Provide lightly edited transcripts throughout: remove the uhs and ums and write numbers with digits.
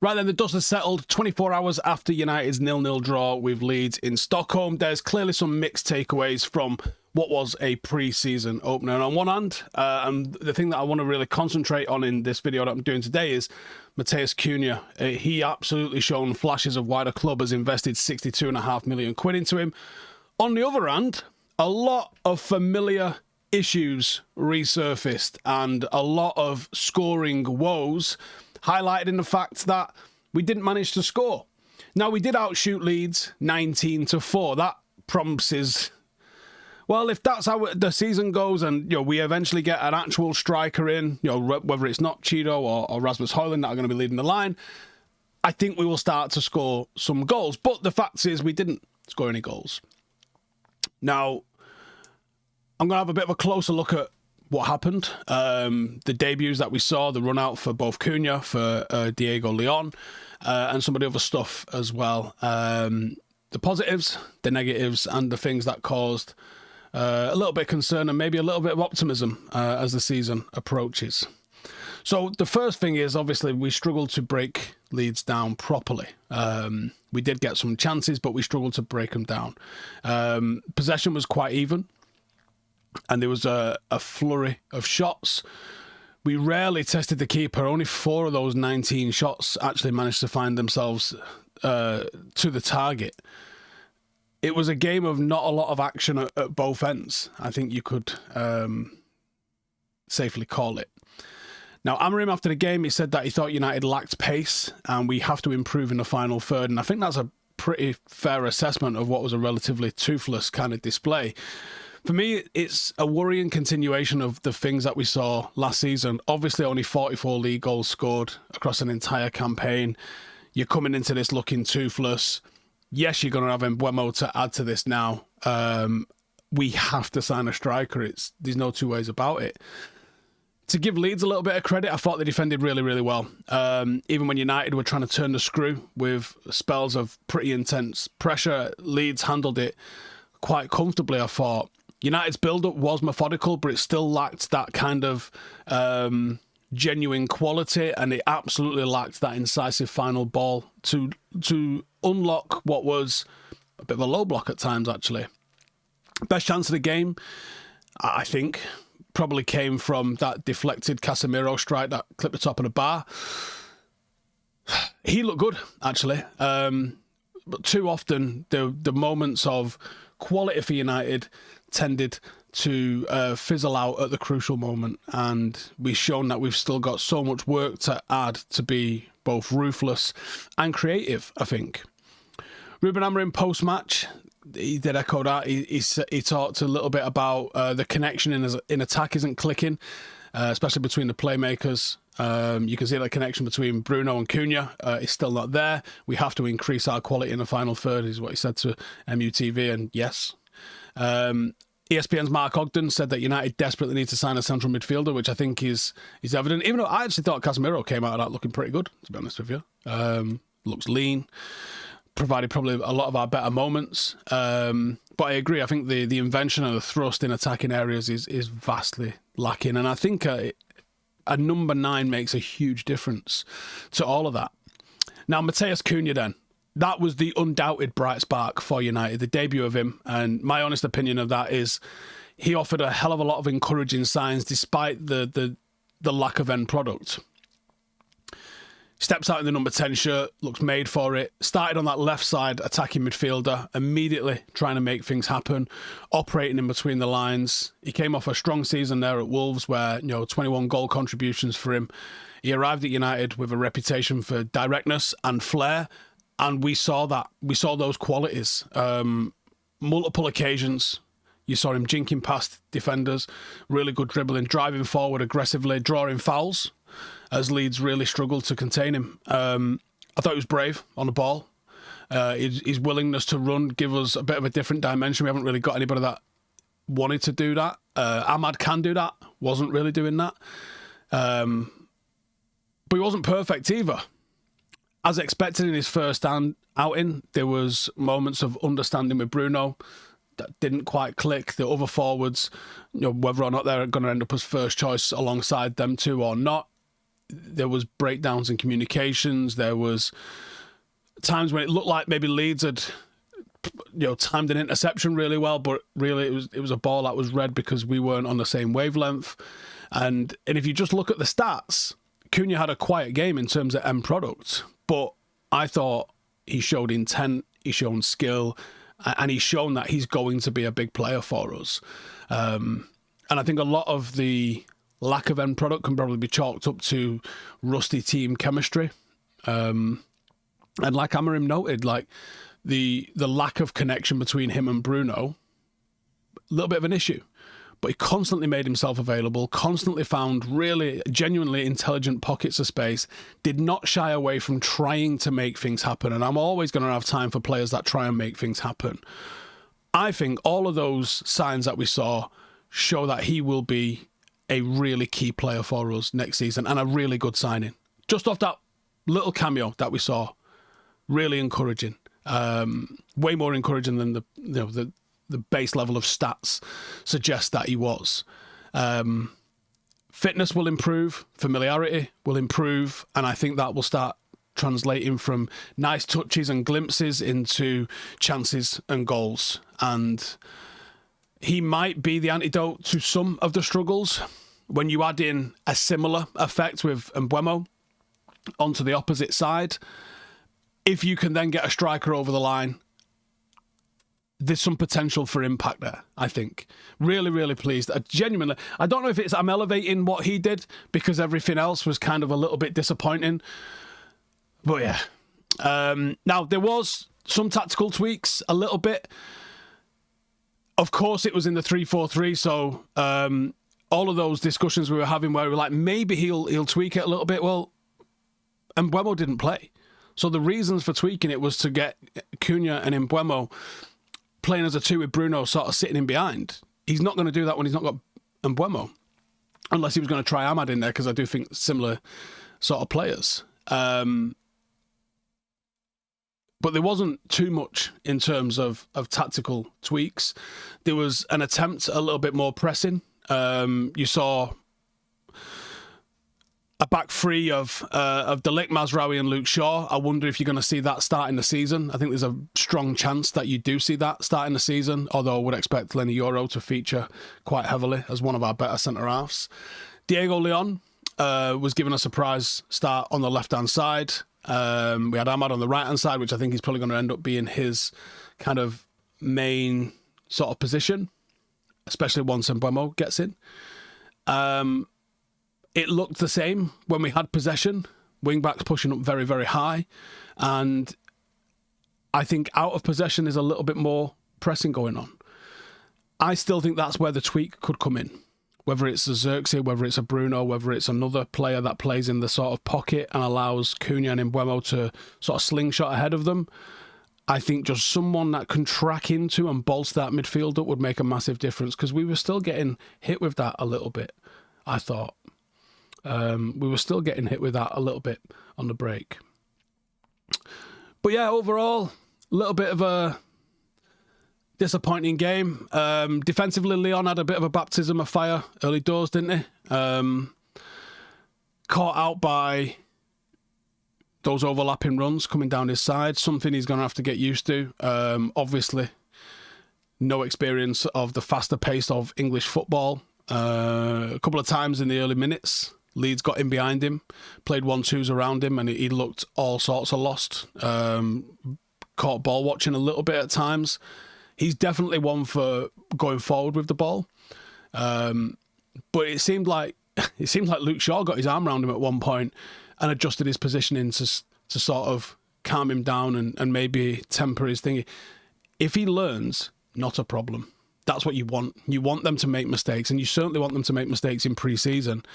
Right then, the dust has settled 24 hours after United's 0-0 draw with Leeds in Stockholm. There's clearly some mixed takeaways from what was a pre-season opener. And on one hand, and the thing that I want to really concentrate on in this video that I'm doing today is Matheus Cunha. He absolutely shown flashes of why the club has invested 62.5 million quid into him. On the other hand, a lot of familiar issues resurfaced and a lot of scoring woes, highlighted in the fact that we didn't manage to score. Now, we did outshoot Leeds 19-4. That promises, well, if that's how the season goes and we eventually get an actual striker in, whether it's not Cheeto or Rasmus Højlund that are going to be leading the line, I think we will start to score some goals. But the fact is we didn't score any goals. Now, I'm going to have a bit of a closer look at what happened. The debuts that we saw, the run out for both Cunha, for Diego Leon, and some of the other stuff as well. The positives, the negatives, and the things that caused a little bit of concern and maybe a little bit of optimism as the season approaches. So the first thing is, obviously, we struggled to break Leeds down properly. We did get some chances, but we struggled to break them down. Possession was quite even, and there was a flurry of shots. We rarely tested the keeper. Only 4 of those 19 shots actually managed to find themselves to the target. It was a game of not a lot of action at both ends. I think you could safely call it. Now, Amorim, after the game, he said that he thought United lacked pace and we have to improve in the final third. And I think that's a pretty fair assessment of what was a relatively toothless kind of display. For me, it's a worrying continuation of the things that we saw last season. Obviously, only 44 league goals scored across an entire campaign. You're coming into this looking toothless. Yes, you're going to have Mbeumo to add to this now. We have to sign a striker. There's no two ways about it. To give Leeds a little bit of credit, I thought they defended really, really well. Even when United were trying to turn the screw with spells of pretty intense pressure, Leeds handled it quite comfortably, I thought. United's build-up was methodical, but it still lacked that kind of genuine quality, and it absolutely lacked that incisive final ball to unlock what was a bit of a low block at times, actually. Best chance of the game, I think, probably came from that deflected Casemiro strike that clipped the top of the bar. He looked good, actually. But too often, the moments of quality for United tended to fizzle out at the crucial moment, and we've shown that we've still got so much work to add to be both ruthless and creative, I think. Rúben Amorim post-match, he did echo that. He talked a little bit about the connection in attack isn't clicking, especially between the playmakers. You can see the connection between Bruno and Cunha is still not there. We have to increase our quality in the final third, is what he said to MUTV, and yes. ESPN's Mark Ogden said that United desperately need to sign a central midfielder, which I think is evident, even though I actually thought Casemiro came out of that looking pretty good, to be honest with you. Looks lean, provided probably a lot of our better moments. But I agree, I think the invention and the thrust in attacking areas is vastly lacking, and I think a number 9 makes a huge difference to all of that. Now, Matheus Cunha then. That was the undoubted bright spark for United, the debut of him. And my honest opinion of that is he offered a hell of a lot of encouraging signs despite the lack of end product. Steps out in the number 10 shirt, looks made for it. Started on that left side, attacking midfielder, immediately trying to make things happen, operating in between the lines. He came off a strong season there at Wolves where, 21 goal contributions for him. He arrived at United with a reputation for directness and flair. And we saw that. We saw those qualities. Multiple occasions, you saw him jinking past defenders, really good dribbling, driving forward aggressively, drawing fouls, as Leeds really struggled to contain him. I thought he was brave on the ball. His willingness to run give us a bit of a different dimension. We haven't really got anybody that wanted to do that. Ahmad can do that, wasn't really doing that. But he wasn't perfect either. As expected in his first outing, there was moments of understanding with Bruno that didn't quite click. The other forwards, whether or not they're going to end up as first choice alongside them two or not, there was breakdowns in communications. There was times when it looked like maybe Leeds had, timed an interception really well, but really it was a ball that was read because we weren't on the same wavelength. And if you just look at the stats, Cunha had a quiet game in terms of end product, but I thought he showed intent, he showed skill, and he's shown that he's going to be a big player for us. And I think a lot of the lack of end product can probably be chalked up to rusty team chemistry. And like Amorim noted, like the lack of connection between him and Bruno, a little bit of an issue. But he constantly made himself available, constantly found really genuinely intelligent pockets of space, did not shy away from trying to make things happen. And I'm always going to have time for players that try and make things happen. I think all of those signs that we saw show that he will be a really key player for us next season and a really good signing. Just off that little cameo that we saw, really encouraging. Way more encouraging than the base level of stats suggest that he was. Fitness will improve, familiarity will improve, and I think that will start translating from nice touches and glimpses into chances and goals. And he might be the antidote to some of the struggles when you add in a similar effect with Mbeumo onto the opposite side. If you can then get a striker over the line, there's some potential for impact there, I think. Really, really pleased. Genuinely, I don't know if I'm elevating what he did because everything else was kind of a little bit disappointing. But yeah. Now, there was some tactical tweaks, a little bit. Of course, it was in the 3-4-3, so all of those discussions we were having where we were like, maybe he'll tweak it a little bit. Well, Mbeumo didn't play. So the reasons for tweaking it was to get Cunha and Mbeumo playing as a two with Bruno sort of sitting in behind. He's not going to do that when he's not got Mbeumo, unless he was going to try Ahmad in there, because I do think similar sort of players. But there wasn't too much in terms of tactical tweaks. There was an attempt a little bit more pressing. You saw a back three of De Ligt, Mazraoui and Luke Shaw. I wonder if you're going to see that starting the season. I think there's a strong chance that you do see that starting the season, although I would expect Lenny Yoro to feature quite heavily as one of our better centre-halves. Diego Leon was given a surprise start on the left-hand side. We had Ahmad on the right-hand side, which I think is probably going to end up being his kind of main sort of position, especially once Mbeumo gets in. It looked the same when we had possession, wing-backs pushing up very, very high. And I think out of possession is a little bit more pressing going on. I still think that's where the tweak could come in. Whether it's a Xerxes, whether it's a Bruno, whether it's another player that plays in the sort of pocket and allows Cunha and Mbeumo to sort of slingshot ahead of them. I think just someone that can track into and bolster that midfield up would make a massive difference, because we were still getting hit with that a little bit, I thought. We were still getting hit with that a little bit on the break. But yeah, overall, a little bit of a disappointing game. Defensively, Leon had a bit of a baptism of fire early doors, didn't he? Caught out by those overlapping runs coming down his side, something he's going to have to get used to. Obviously, no experience of the faster pace of English football. A couple of times in the early minutes, Leeds got in behind him, played 1-2s around him, and he looked all sorts of lost. Caught ball watching a little bit at times. He's definitely one for going forward with the ball. But it seemed like Luke Shaw got his arm around him at one point and adjusted his positioning to sort of calm him down and maybe temper his thingy. If he learns, not a problem. That's what you want. You want them to make mistakes, and you certainly want them to make mistakes in pre-season.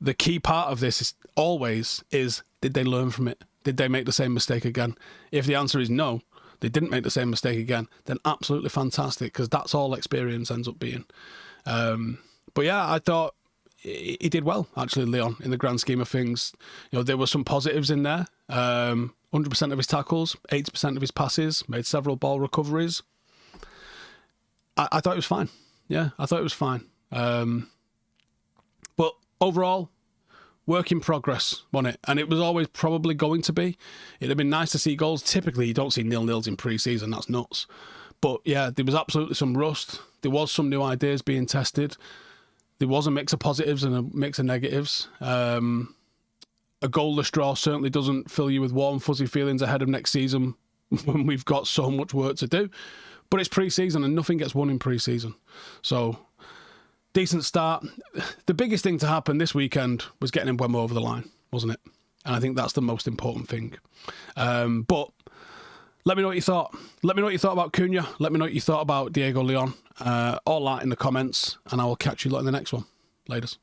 The key part of this is always, did they learn from it? Did they make the same mistake again? If the answer is no, they didn't make the same mistake again, then absolutely fantastic, because that's all experience ends up being. But yeah, I thought he did well, actually, Leon, in the grand scheme of things. There were some positives in there. 100% of his tackles, 80% of his passes, made several ball recoveries. I thought it was fine. Yeah, I thought it was fine. But overall, work in progress, wasn't it? And it was always probably going to be. It'd have been nice to see goals. Typically, you don't see 0-0s in pre-season. That's nuts. But yeah, there was absolutely some rust. There was some new ideas being tested. There was a mix of positives and a mix of negatives. A goalless draw certainly doesn't fill you with warm, fuzzy feelings ahead of next season when we've got so much work to do. But it's pre-season and nothing gets won in pre-season. So, decent start. The biggest thing to happen this weekend was getting Mbeumo over the line, wasn't it? And I think that's the most important thing. But let me know what you thought. Let me know what you thought about Cunha. Let me know what you thought about Diego Leon. All that in the comments, and I will catch you lot in the next one. Laters.